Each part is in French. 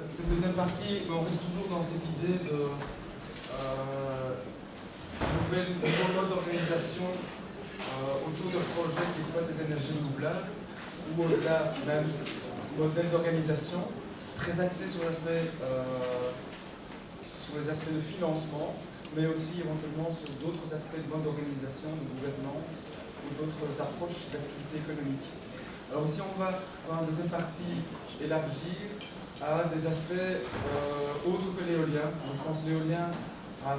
cette deuxième partie, on reste toujours dans cette idée de nouveau mode d'organisation autour de projets qui exploitent des énergies renouvelables, ou au-delà même modèle d'organisation très axé sur les aspects de financement, mais aussi éventuellement sur d'autres aspects de mode d'organisation, de gouvernance ou d'autres approches d'activité économique. Alors ici on va, dans la deuxième partie, élargir à des aspects autres que l'éolien. Je pense que l'éolien a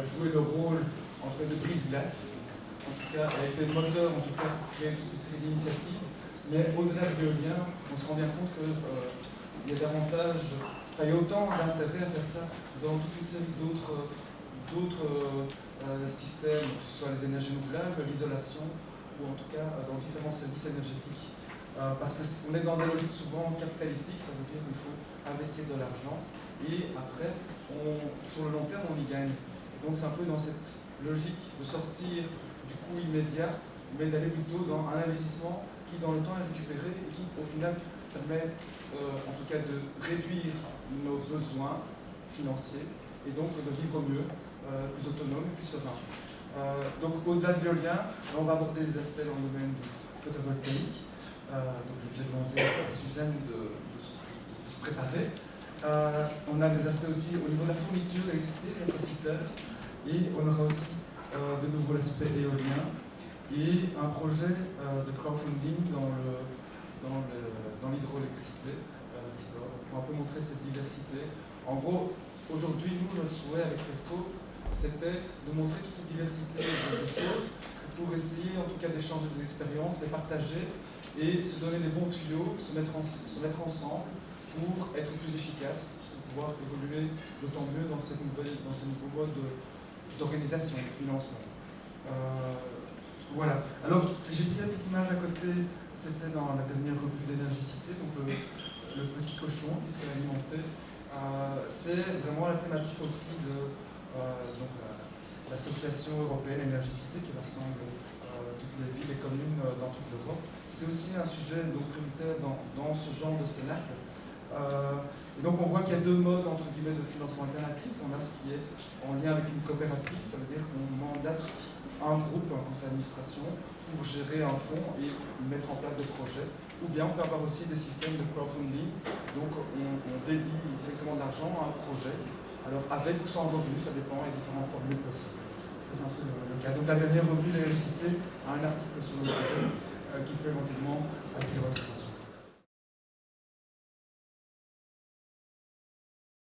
joué le rôle entre les deux brise-glace, en tout cas a été le moteur en tout cas pour créer toute cette série d'initiatives, mais au-delà de l'éolien, on se rend bien compte qu'il y a davantage, il y a autant d'intérêt à faire ça dans toute une série d'autres systèmes, que ce soit les énergies renouvelables, l'isolation, ou en tout cas dans différents services énergétiques. Parce qu'on est dans des logiques souvent capitalistiques, ça veut dire qu'il faut investir de l'argent, et après, sur le long terme, on y gagne. Et donc c'est un peu dans cette logique de sortir du coût immédiat, mais d'aller plutôt dans un investissement qui dans le temps est récupéré et qui au final permet en tout cas de réduire nos besoins financiers et donc de vivre mieux, plus autonome, plus serein. Donc au-delà de l'éolien, on va aborder des aspects dans le domaine du photovoltaïque. Donc je vais demander à Suzanne de se préparer. On a des aspects aussi au niveau de la fourniture d'électricité, des capaciteurs, et on aura aussi de nouveau l'aspect éolien et un projet de crowdfunding dans l'hydroélectricité. On va un peu montrer cette diversité. En gros, aujourd'hui, nous, notre souhait avec Resco, c'était de montrer toute cette diversité de choses pour essayer en tout cas d'échanger des expériences, les partager et se donner les bons tuyaux, se mettre ensemble pour être plus efficace, pour pouvoir évoluer d'autant mieux dans ce nouveau mode d'organisation, de financement. Voilà. Alors, j'ai pris la petite image à côté, c'était dans la dernière revue d'énergicité, donc le petit cochon qui serait alimenté. C'est vraiment la thématique aussi de l'association européenne énergicité qui rassemble toutes les villes et communes dans toute l'Europe. C'est aussi un sujet prioritaire dans ce genre de cénacle. Et donc on voit qu'il y a deux modes entre guillemets de financement alternatif. On a ce qui est en lien avec une coopérative, ça veut dire qu'on mandate un groupe, un conseil d'administration, pour gérer un fonds et mettre en place des projets. Ou bien on peut avoir aussi des systèmes de crowdfunding, donc on dédie directement de l'argent à un projet. Alors avec ou sans revenu, ça dépend, il y a différentes formules possibles. Ça c'est un peu le cas. Donc la dernière revue de l'électricité a un article sur le sujet qui peut éventuellement attirer votre attention.